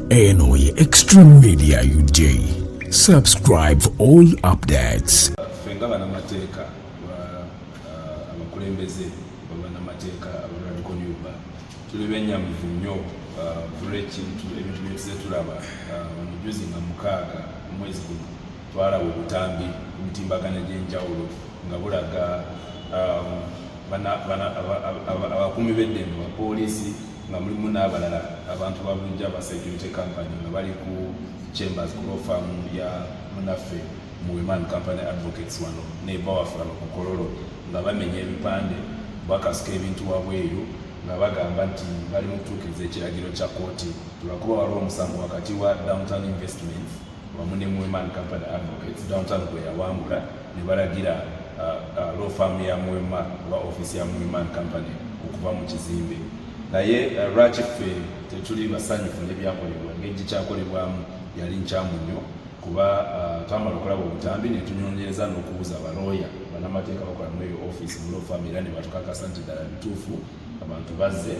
eno ye Extreme Media UJ. Subscribe for all updates. Fenga banamateeka abakulembeze banamateeka abaradiko nyumba tuli bennyamivu nnyo ekintu ebintu byose tulaba omujuzi nga mukaaga omwezi guno twalaba obutambi emitimbagano gy'enjawulo nga bulaga abakuumi b'eddembe bapoliisi nga mulimu n'abalala abantu babulijjo aba security company nga bali ku chambers ku law firm ya munaffe mu Women Company Advocates wano neighbor waffe wano ku Kololo nga bamenya ebipande bakasuka ebintu wabweru nga bagamba nti bali mu kutuukiriza ekiragiro kya kooti tulakuba waliwo omusango wakati wa Downtown Investments wamu ne Women Company Advocates Downtown gwe yawangula ne balagira law firm ya Mwema oba office ya Women Company okuva mu kizimbe naye lwaki ffe tetuli basanyufu n'ebyakolebwa ng'egi kyakolebwamu yali nkyamu nnyo kuba twamala okulaba obutambi ne tunyonyeza n'okubuuza abalooya bannamateeka bakola mu eyo office mu law firm era ne batukakasa nti ddala bituufu abantu bazze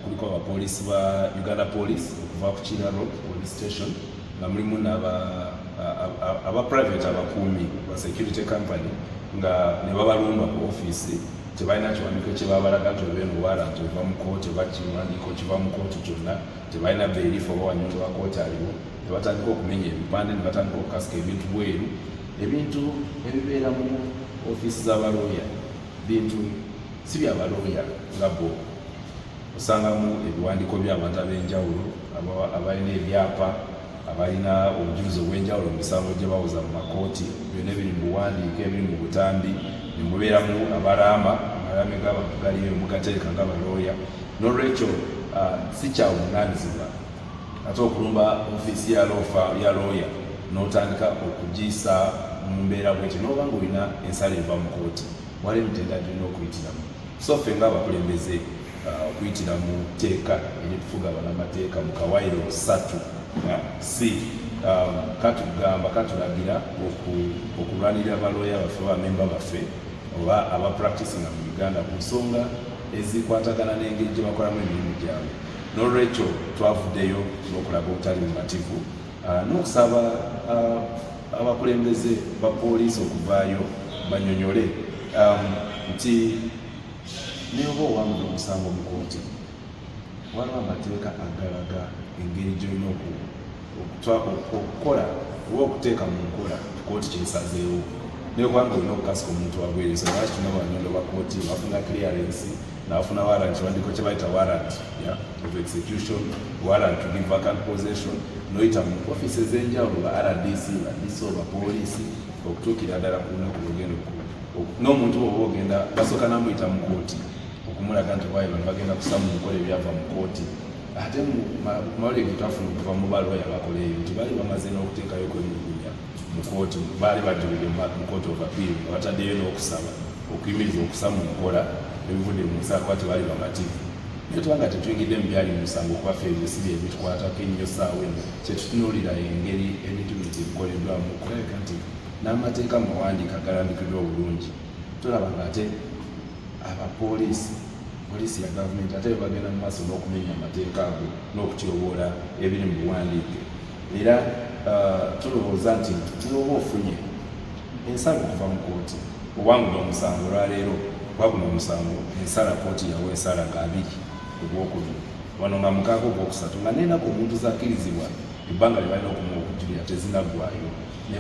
kuliko abapoliisi ba Uganda Police okuva ku Kiraro Police Station nga mulimu aba private abakuumi ba security company nga ne babalumba ku office tebalina kiwandiiko kye babalaga nti obeeno warrant ova mu kooti oba kiwandiiko kiva mu kooti kyonna tebalina beerifu oba wanyonyi wa kooti aliwo ne batandika okumenya ebipande ne batandika okukasika ebintu bweru ebintu ebibeera mu ofiisi z'abalooya bintu si byabalooya nga bo osangamu ebiwandiiko by'abantu ab'enjawulo abalina ebyapa abalina obujulizi obw'enjawulo mu misango gye bawoza mu makooti byonna ebiri mu buwandiiko ebiri mu butambi ne mubeeramu abalama amalame g'abantu galiyo mugateeka ng'abalooya n'olwekyo si kyabuvunaanyizibwa ate okulumba ofiisi ya looya n'otandika okugiyisa mu mbeera bwetyo n'oba ng'olina ensala eva mu kooti wali emitendera gyolina okuyitiramu so ffe ng'abakulembeze okuyitira mu tteeka eritufuga bannamateeka mu kawaayiro 3 si katugamba katulagira okulwanirira abalooya baffe bamemba baffe oba abapracticinga mu Uganda ku nsonga ezikwatagana n'engeri gye bakolamu emirimu gyabwe n'olwekyo twavuddeyo n'okulaga obutali bumativu n'okusaba abakulembeze ba poliisi okuvaayo banyonyole nti neoba owangula omusango mu kooti waliwo amateeka agalaga engeri gyolina okukola oba okuteeka mu nkola kooti kyesazeewo naye kubanga olina okukasika omuntu wabwereso lwaki tuna banyondo ba kooti bafuna clearance nabafuna warrant kiwandiiko kye bayita warrant of execution warrant to give vacant possession noyita mu office ez'enjawulo ba RDC ba DSO ba poliisi okutuukira ddala ku lunaku lugendo n'omuntu oba ogenda basooka namuyita mu kooti okumulaga nti waayo bano bagenda kusaba mu nkola ebyava mu kooti ate mawulire ge twafuna okuva mu balooya bakola eyo nti bali bamaze n'okuteekayo kwemulugunya mu kooti baali bajjulire mu kooti of appeal nga bataddeyo n'okusaba okuyimiriza okusaba mu nkola ebivudde mu nsaako ati baali bamativu naye tubanga tetuyingidde mu byali mu musango okuba ffe ebyo si bye bitukwatako ennyo saawa eno kyetutunuulira engeri ebintu bino tebikoleddwamu okulabika nti n'amateeka mawandiika galambikiddwa obulungi tulaba nga ate abapoliisi poliisi ya gavumenti ate bagenda mu maaso n'okumenya amateeka ago n'okutyoboola ebiri mu buwandiike era tulowooza nti tuloba ofunye ensala okuva mu kooti owangula omusango olwaleero wagula omusango ensala kooti yawa ensala nga 2 ogwokubiri wano nga 6 ogwokusatu nga n'ennaku omuntu zakkirizibwa ebbanga lye balina okumuwa okujulira tezinaggwayo ne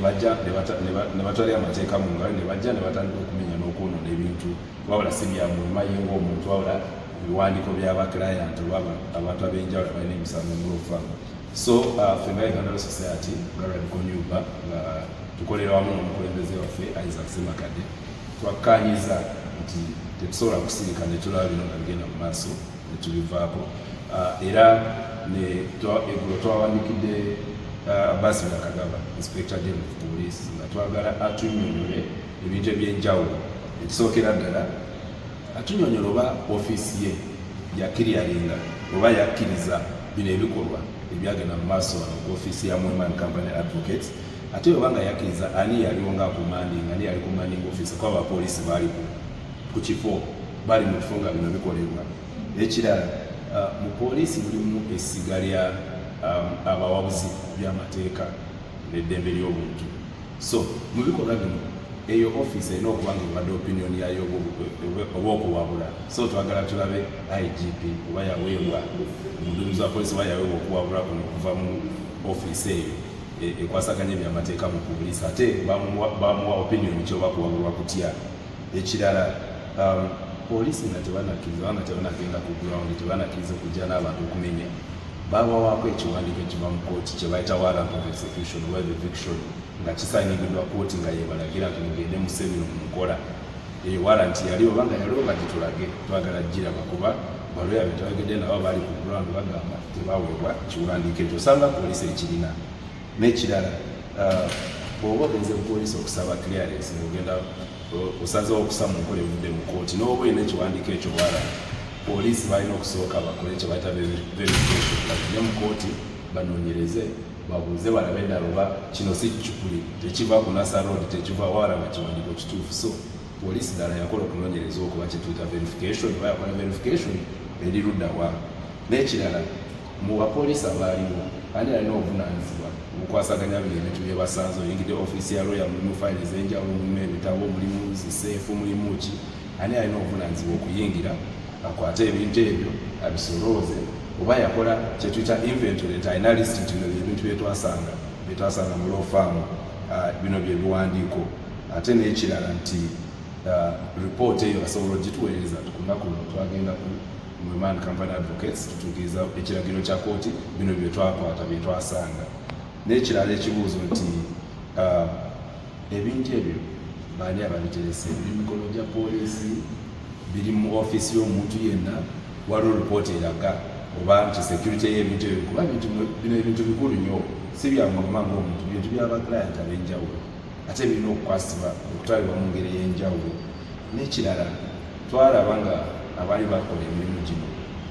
batwalira amateeka mu ngalo ne bajja ne batandika okumenya n'okwonoona ebintu wabula si bya Mwema ye ng'omuntu wabula ebiwandiiko by'abaclayant oba abantu ab'enjawulo abalina emisango mu law firm so ffe nga Uganda Law Society Radiko Nyumba nga tukolera wamu n'omukulembeze waffe Isaac Semakadde twakkaanyiza nti tetusobola kusirika ne tulaba bino nga bigenda mu maaso ne tubivaako era eggulo twawandikidde Abaasi Byakagaba Inspector General of Police nga twagala atunyonyole ebintu eby'enjawulo ekisookera ddala atunyonyola oba ofiisi ye yakkiriyalinga oba yakkiriza bino ebikolwa ebyagenda mu maaso wano ku ofiisi ya Women Company Advocates ate oba nga yakkiriza ani yaliwo nga commanding ani yali commanding office kuba abapoliisi baali ku kifo bali mu kifo nga bino bikolebwa ekirala mu poliisi mulimu essiga lya buwabuzi by'amateeka n'eddembe ly'obuntu. So mu bikolwa bino eyo office erina okuba nga ebadde opinion yayo oba okuwabula. So twagala tulabe IGP oba yaweebwa omuduumizi wa poliisi oba yaweebwa okuwabula kuno okuva mu office eyo ekwasaganya ebyamateeka mu poliisi ate bamuwa opinion kyoba kuwabulwa kutya. Ekirala poliisi nga tebanakkiriza nga tebanagenda ku ground tebanakkiriza okujja n'abantu okumenya babawaako ekiwandiiko ekiva mu kooti kye bayita warrant of execution oba eviction nga kisainigiddwa kooti nga yebalagira nti mugende musebino mumukola. Eyo warrant yali oba nga yaliwo kati tulage twagala giraba kuba baloya be tebagedde nabo baali ku ground bagamba tebaweebwa kiwandiiko ekyo osanga poliisi ekirina. N'ekirala bw'oba ogenze poliisi okusaba clearance ng'ogenda osazeewo okusa mu nkola evudde mu kooti n'oba olina ekiwandiiko ekyo warrant poliisi balina okusooka bakole kye bayita verification bagende mu kooti banoonyereze babuuze balabe eddala oba kino si kikuli tekiva ku Nasa Road tekiva waraba kiwandiiko kituufu. So poliisi ddala yakola okunoonyereza okuba kye tuyita verification oba yakola verification eri ludda wa. N'ekirala mu bapoliisi abaaliwo ani alina obuvunaanyizibwa obukwasaganya bino ebintu bye basanze oyingidde ofiisi ya lawyer mulimu fayiro ez'enjawulo mulimu ebitabo mulimu ziseefu mulimu ki ani alina obuvunaanyizibwa okuyingira akwate ebintu ebyo abisolooze oba yakola kyetuyita inventory nti alina lisiti bino ebintu byetwasanga mu law firm bino bye biwandiiko. Ate n'ekirala nti report eyo asobola ogituweereza tukunaku twagenda ku Women Company Advocates tutuukiriza ekiragiro kya kooti bino bye twakwata bye twasanga. N'ekirala ekibuuzo nti ebintu ebyo baani ababiterese biri mikono gya poliisi biri mu ofiisi y'omuntu yenna waliwo ripoota eraga oba nti security y'ebintu ebyo kuba bino ebintu bikulu nnyo si byamuluma ng'omuntu bintu byaba client ab'enjawulo ate birina okukwasibwa okutwalibwa mu ngeri y'enjawulo. N'ekirala twalaba nga abaali bakola emirimu gino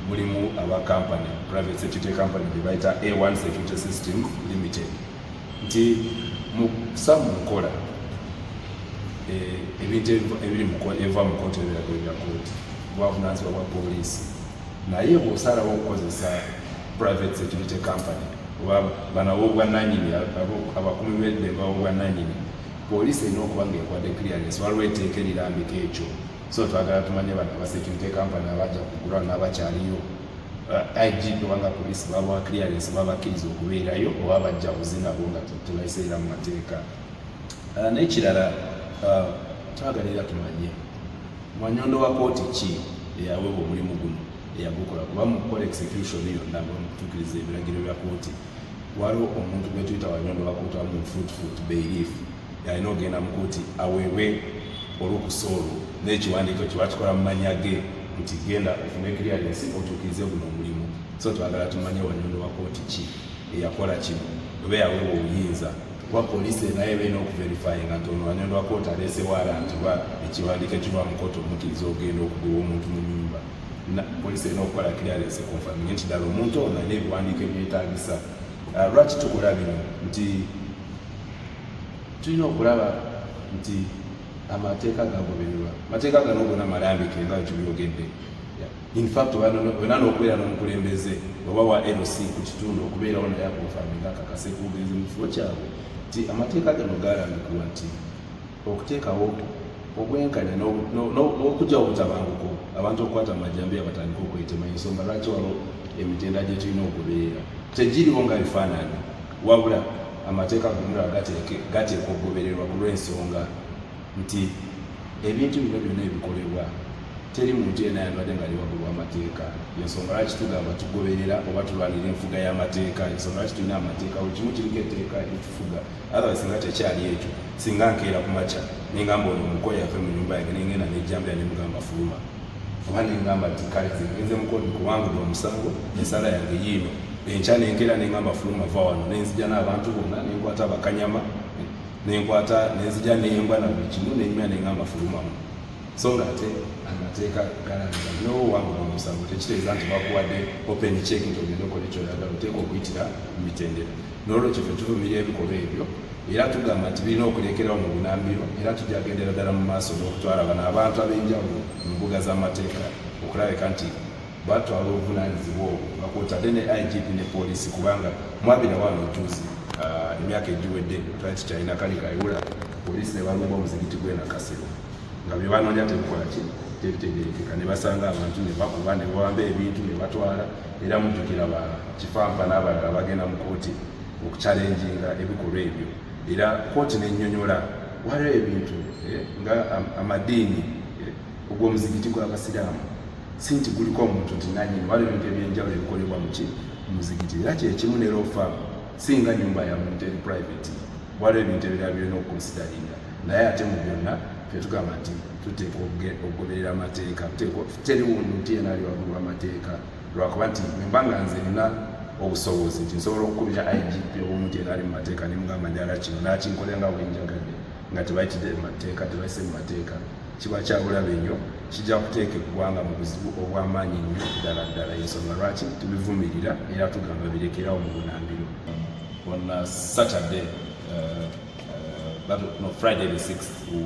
mulimu aba company private security company gye bayita A1 Security System Limited nti mu kusa mu nkola ebintu ebiri eva mu kooti ebiragiro bya kooti bwavunaanyizibwa bwa poliisi naye bw'osalawo okukozesa private security company oba banawo obwannannyini abakumi b'eddembe obwannannyini poliisi erina okuba ng'ekwadde clearance waliwo etteeka erirambika ekyo. So twagala tumanye bano aba security company abajja kugula n'abakyaliyo IGP wanga poliisi babawa clearance babakkiriza okubeerayo oba bajja buzinabo nga tebayiseera mu mateeka. N'ekirala twagalira tumanye mwanyondo wa kooti ki eyaweebwa omulimu guno eyagukola kuba mu kukola execution yonna mukutuukiriza ebiragiro bya kooti waliwo omuntu gwe tuyita wanyondo wa kooti wamu fruitful bailiff yalina ogenda mu kooti aweebwe olukusa olwo n'ekiwandiiko kye bakikola mu mannya ge nti genda ofune clearance otuukirize guno omulimu. So twagala tumanye wanyondo wa kooti ki eyakola kino oba yaweebwa obuyinza kuba poliisi naye beena okuverifyinga nti ono wanyondo wa kooti aleese warrant oba ekiwandiiko ekiva mu kooti omukiriza ogenda okugoba omuntu mu nnyumba. Poliisi erina okukola clearance confirming nti ddala omuntu ono alina ebiwandiiko ebyetaagisa. Lwaki tukola bino nti tulina okulaba nti amateeka gagobererwa. Amateeka gano gonna malambike nga tubyogedde. In fact wena n'okubeera n'omukulembeze oba wa LC ku kitundu okubeerawo naye akonfaminga akakase kubugenzi mu kifo kyabwe nti amateeka gano galambikibwa nti okuteekawo obwenkanya n'okujja obutabanguko abantu okukwata amajjambiya batandika okwetema ensonga lwaki waliwo emitenda gye tulina okubeera tegiriwo nga bifaananyi wabula amateeka gonna gateeka okugobererwa ku lw'ensonga nti ebintu bino byonna ebikolebwa teri muntu yenna yandwadde nga ali waggulu w'amateeka. Ensonga lwaki tugamba tugoberera oba tulwanira enfuga y'amateeka ensonga lwaki tulina amateeka buli kimu kiriko etteeka eritufuga otherwise singa tekyali ekyo singa nkeera ku makya nengamba ono omukoyi ave mu nnyumba yange nengenda nejjambira ne mugamba fuluma oba nengamba nti kale ngenze mukozi kubangudde omusango ensala yange yiino enkya nenkeera nengamba fuluma va wano nenzija n'abantu bonna nenkwata abakanyama nenzija nembwa na buli kimu nenyumya nengamba fulumamu. So nga ate amateeka galanga nowo wangudde omusango tekitegeeza nti bakuwadde open check nti ogenda okola ekyoyagala oteeka okuyitira mu mitendera. N'olwekyo ffe tuvumirira ebikolwa ebyo era tugamba nti birina okulekerawo mu bunambiro era tujja kugendera ddala mu maaso n'okutwala bano abantu ab'enjawulo mu mbuga z'amateeka okulabika nti batwala obuvunanyizibwa obwo nga kwotadde ne igp ne poliisi kubanga mwabira wano juzi emyaka egiwedde twali tukyalina kali kayula poliisi ne balumba omuzigiti gw'e Nakasero nga bye banoonya tebikola ki tebitegerekeka ne basanga abantu ne bakuba ne bawamba ebintu ne batwala era mujjukira ba Kifampa n'abalala bagenda mu kooti okukyalenjinga ebikolwa ebyo era kooti n'ennyonnyola waliwo ebintu nga amadiini ogw'omuzigiti gw'abasiraamu si nti guliko omuntu nti nannyini waliwo ebintu ebyenjawulo ebikolebwa mu muzigiti era kyekimu ne law firm singa nyumba ya muntu eri private waliwo ebintu ebirala byolina okukonsidaringa naye ate mu byonna fyetugamba nti tuteeka okugoberera amateeka teri muntu yena ali waggulu w'amateeka lwakuba nti mbanga nze nina obusobozi nti nsobola okukubira igp omuntu yena ali mu mateeka nemugamba njala kino nakinkolera nga bwenjagadde nga tebayitidde mu mateeka tebayise mu mateeka kiba kyabulabe nnyo kijja kuteeka eggwanga mu buzibu obw'amaanyi nnyo ddala ddala ensonga lwaki tubivumirira era tugamba birekerawo mu bunambiro. On Saturday, Friday the 6th, we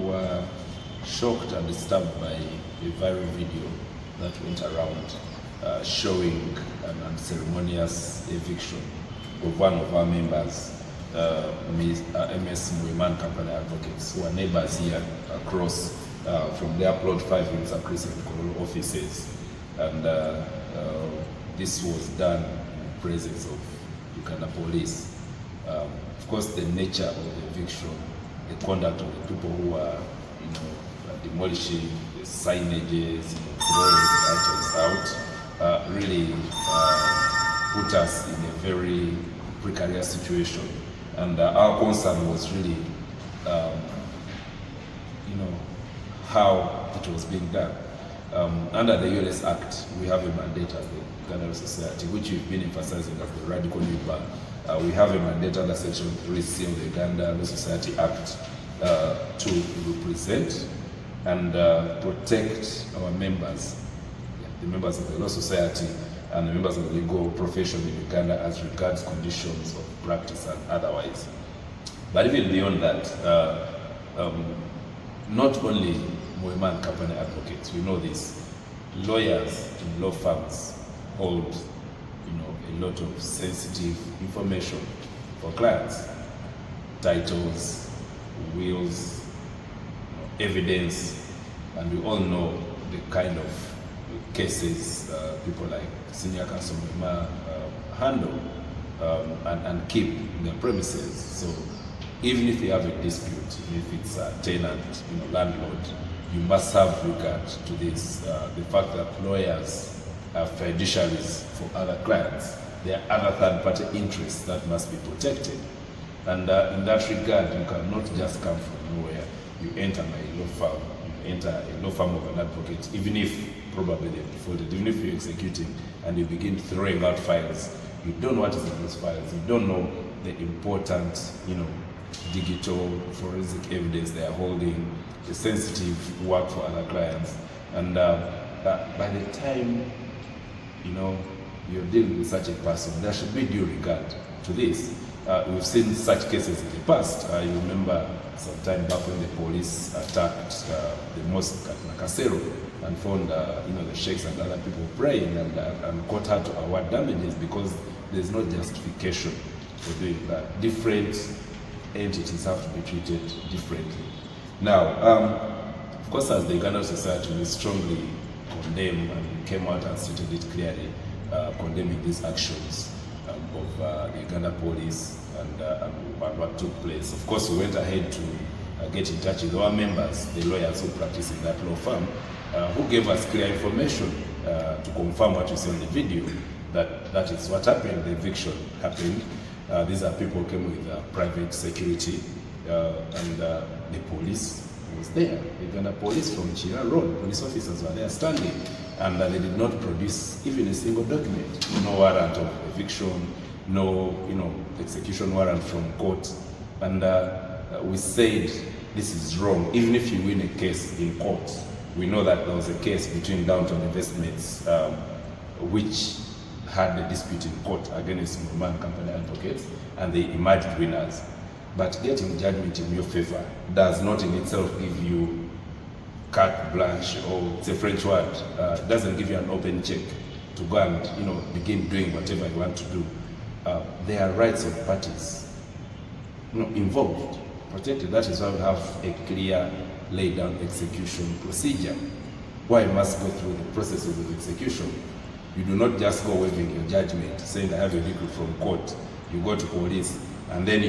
were shocked and disturbed by a viral video that went around showing an unceremonious eviction of one of our members, MS Muiman Company Advocates, who are neighbors here across from their plot 5 in the Crescent offices. And this was done in the presence of Uganda police. Of course, the nature of the eviction, the conduct of the people who are, demolishing the signages, throwing items out, really put us in a very precarious situation. And our concern was really, how it was being done. Under the ULS Act, we have a mandate as the Uganda Society, which we've been emphasizing as the radical new bar. We have a mandate under Section 3C of the Uganda Society Act to represent and protect our members, the members of the Law Society and the members of the legal profession in Uganda as regards conditions of practice and otherwise. But even beyond that, not only Muiman Company Advocates, we know this, lawyers in law firms hold a lot of sensitive information for clients, titles, wills, evidence, and we all know the kind of cases people like Senior Counsel Muima handle and keep in their premises. So even if you have a dispute, even if it's a tenant, landlord, you must have regard to this, the fact that lawyers are fiduciaries for other clients. There are other third-party interests that must be protected. And in that regard, you cannot just come from nowhere. You enter my law firm, you enter a law firm of an advocate, even if probably they've defaulted, even if you're executing and you begin throwing out files, you don't know what is in those files, you don't know the important, digital forensic evidence they are holding, the sensitive work for other clients. And by the time you're dealing with such a person, there should be due regard to this. We've seen such cases in the past. You remember some time back when the police attacked the mosque at Nakasero and found the sheikhs and other people praying and caught her to award damages because there's no justification for doing that. Different entities have to be treated differently. Now, of course, as the Uganda Society, we strongly condemn and we came out and stated it clearly, condemning these actions of the Uganda police and what took place. Of course, we went ahead to get in touch with our members, the lawyers who practice in that law firm, who gave us clear information to confirm what you see on the video, that is what happened. The eviction happened. These are people who came with private security, and the police was there. The Uganda police from Chira Road, police officers were there standing, and they did not produce even a single document. No warrant of eviction, no execution warrant from court. And we said this is wrong. Even if you win a case in court, we know that there was a case between Downtown Investments which had a dispute in court against Muiman Company Advocates, and they emerged winners. But getting judgment in your favor does not in itself give you carte blanche, or it's a French word, doesn't give you an open check to go and begin doing whatever you want to do. There are rights of parties involved, protected. That is why we have a clear laid down execution procedure. Why you must go through the processes of execution. You do not just go waiving your judgment, saying I have a vehicle from court. You go to police, and then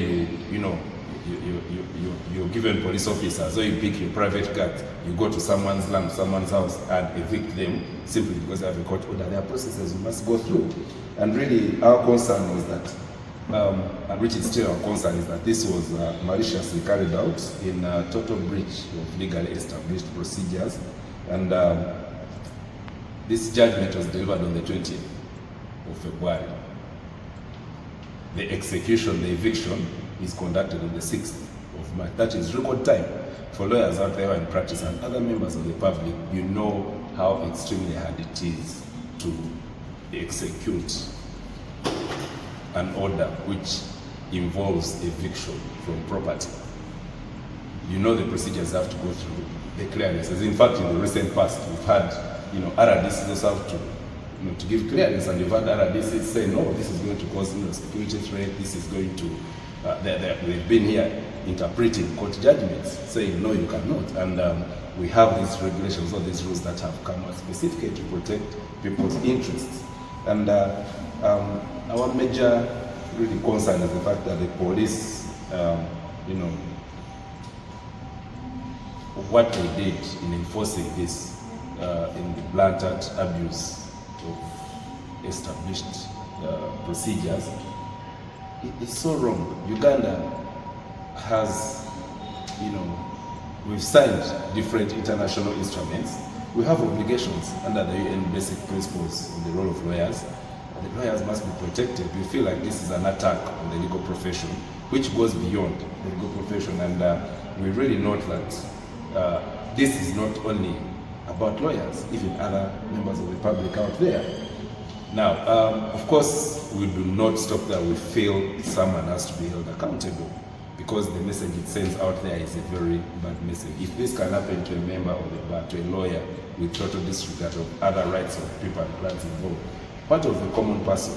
you're given police officers, so you pick your private car, you go to someone's land, someone's house, and evict them simply because they have a court order. There are processes you must go through. And really, our concern was that, and which is still our concern, is that this was maliciously carried out in total breach of legally established procedures. And this judgment was delivered on the 20th of February. The execution, the eviction, is conducted on the 6th of March. That is record time. For lawyers out there in practice and other members of the public, you know how extremely hard it is to execute an order which involves eviction from property. You know the procedures have to go through, the clearances. In fact, in the recent past, we've had, RDCs also have to give clearance, and you've had RDCs say, no, this is going to cause security threat, this is going to, they've been here interpreting court judgments, saying, no, you cannot. And we have these regulations or these rules that have come out specifically to protect people's interests. And our major really concern is the fact that the police, what they did in enforcing this, in the blatant abuse of established procedures, it's so wrong. Uganda has, we've signed different international instruments. We have obligations under the UN basic principles on the role of lawyers. The lawyers must be protected. We feel like this is an attack on the legal profession, which goes beyond the legal profession. And we really note that this is not only about lawyers, even other members of the public out there. Now, of course, we do not stop there. We feel someone has to be held accountable, because the message it sends out there is a very bad message. If this can happen to a member of the bar, to a lawyer, with total disregard of other rights of people and clients involved, what of the common person?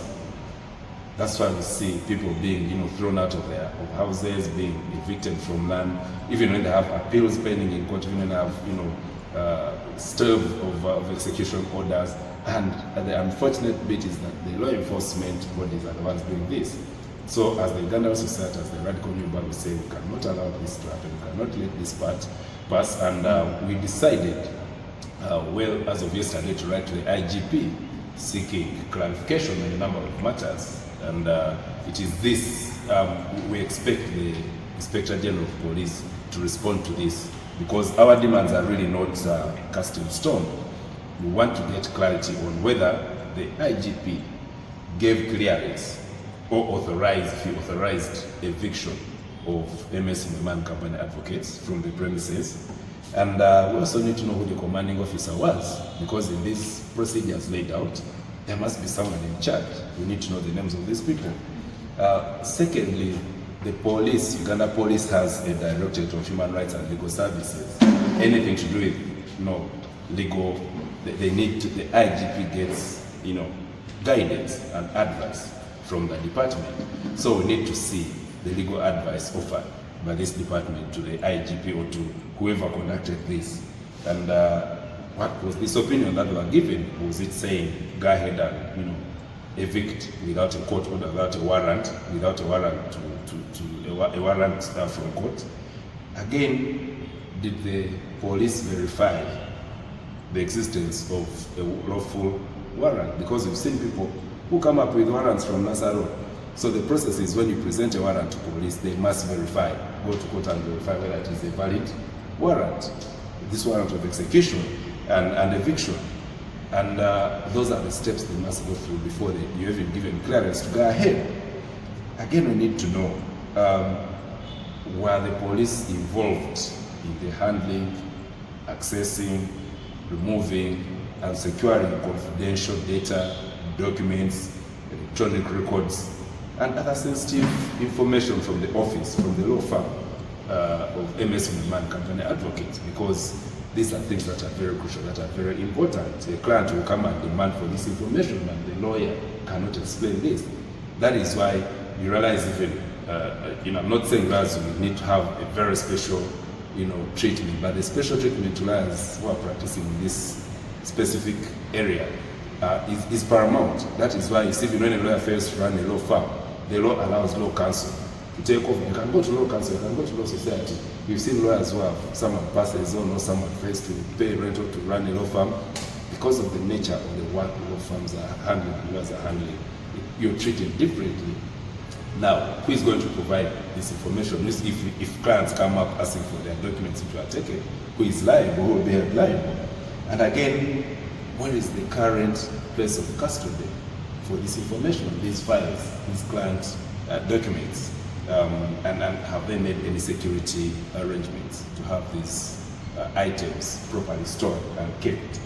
That's why we see people being, thrown out of their houses, being evicted from land, even when they have appeals pending in court, even when they have, stay of execution orders. And the unfortunate bit is that the law enforcement bodies are the ones doing this. So as the Ugandan society, as the Radical New Bar, we say we cannot allow this to happen, we cannot let this part pass. And we decided, as of yesterday, to write to the IGP seeking clarification on a number of matters. And it is this, we expect the Inspector General of Police to respond to this, because our demands are really not cast in stone. We want to get clarity on whether the IGP gave clearance or authorized eviction of MS Miman Company advocates from the premises. And we also need to know who the commanding officer was, because in these procedures laid out, there must be someone in charge. We need to know the names of these people. Secondly, the police, Uganda Police, has a Directorate of Human Rights and Legal Services. Anything to do with legal, they need to, the IGP gets guidance and advice from the department. So we need to see the legal advice offered by this department to the IGP or to whoever conducted this. And what was this opinion that we were given? Was it saying go ahead and evict without a court order, without a warrant, a warrant from court? Again, did the police verify the existence of a lawful warrant? Because we've seen people who come up with warrants from Nassau. So the process is, when you present a warrant to police, they must verify, go to court and verify whether it is a valid warrant, this warrant of execution and eviction. And those are the steps they must go through before you're even given clearance to go ahead. Again, we need to know, were the police involved in the handling, accessing, removing, and securing confidential data, documents, electronic records, and other sensitive information from the office, from the law firm of MS Miman Company Advocates? Because These are things that are very crucial, that are very important. A client will come and demand for this information, and the lawyer cannot explain this. That is why you realize even, I'm not saying lawyers will need to have a very special, treatment, but the special treatment to lawyers who are practicing in this specific area is paramount. That is why, even when a lawyer fails to run a law firm, the law allows law counsel to take over. You can go to law counsel, you can go to law society. We've seen lawyers who have someone pass a zone or someone fails to pay rental to run a law firm. Because of the nature of the work law firms are handling and lawyers are handling, you're treated differently. Now, who is going to provide this information? If clients come up asking for their documents which are taken, who is liable, who will be held liable? And again, what is the current place of custody for this information, these files, these client documents? And have they made any security arrangements to have these items properly stored and kept?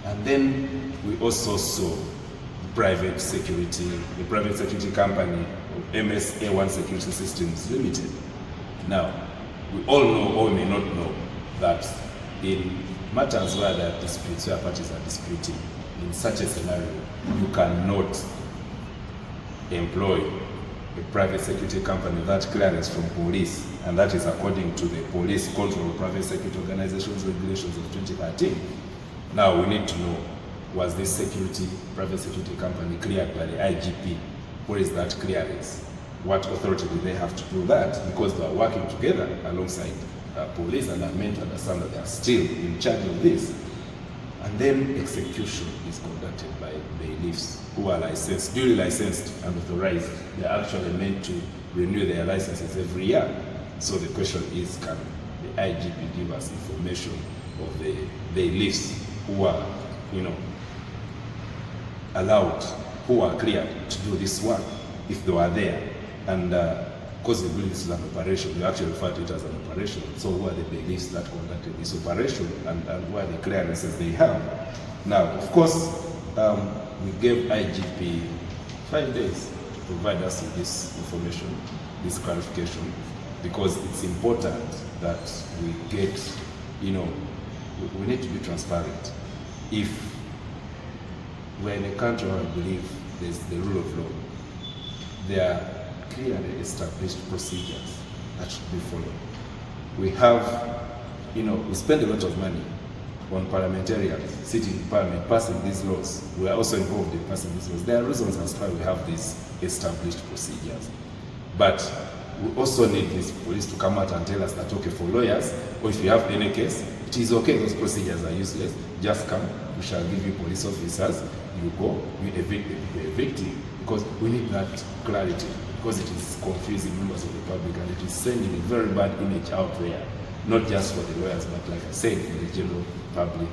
And then we also saw the private security company of MSA1 Security Systems Limited. Now, we all know, or we may not know, that in matters where there are disputes, where parties are disputing, in such a scenario, you cannot employ a private security company without clearance from police, and that is according to the Police Control of Private Security Organizations Regulations of 2013. Now we need to know, was this private security company cleared by the IGP? Where is that clearance? What authority do they have to do that? Because they are working together alongside police, and are meant to understand that they are still in charge of this. And then execution is conducted by bailiffs who are licensed, duly licensed and authorized. They are actually meant to renew their licenses every year. So the question is, can the IGP give us information of the bailiffs who are, allowed, who are cleared to do this work, if they were there? And because we believe this is an operation, we actually refer to it as an operation. So who are the bailiffs that conducted this operation, and what are the clearances they have? Now, of course, we gave IGP 5 days to provide us with this information, this clarification, because it's important that we get, we need to be transparent. If we're in a country where I believe there's the rule of law, there are clearly established procedures that should be followed. We have, we spend a lot of money on parliamentarians sitting in parliament passing these laws. We are also involved in passing these laws. There are reasons as to why we have these established procedures. But we also need these police to come out and tell us that, okay, for lawyers, or if you have any case, it is okay, those procedures are useless. Just come, we shall give you police officers, you go, you evict the evicting, because we need that clarity, because it is confusing members of the public, and it is sending a very bad image out there, not just for the lawyers, but like I said, for the general public.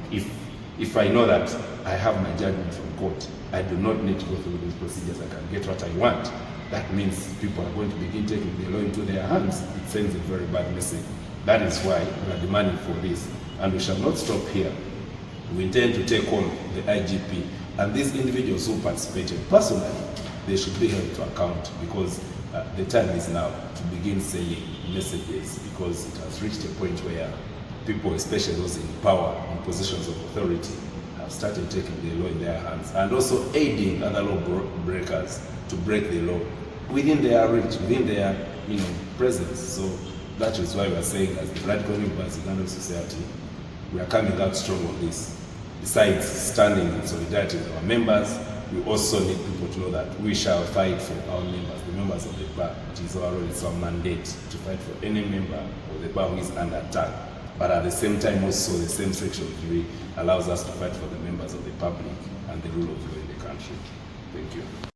If I know that I have my judgment from court, I do not need to go through these procedures, I can get what I want. That means people are going to begin taking the law into their hands. It sends a very bad message. That is why we are demanding for this, and we shall not stop here. We intend to take on the IGP, and these individuals who participated personally, they should be held to account, because the time is now to begin saying messages, because it has reached a point where people, especially those in power, in positions of authority, have started taking the law in their hands, and also aiding other law breakers to break the law within their reach, within their presence. So that is why we are saying, as the Radical New Bamuwade Society, we are coming out strong on this. Besides standing in solidarity with our members, we also need people to know that we shall fight for our members, the members of the bar. It is our role, it's our mandate to fight for any member of the bar who is under attack. But at the same time, also the same section 3 allows us to fight for the members of the public and the rule of law in the country. Thank you.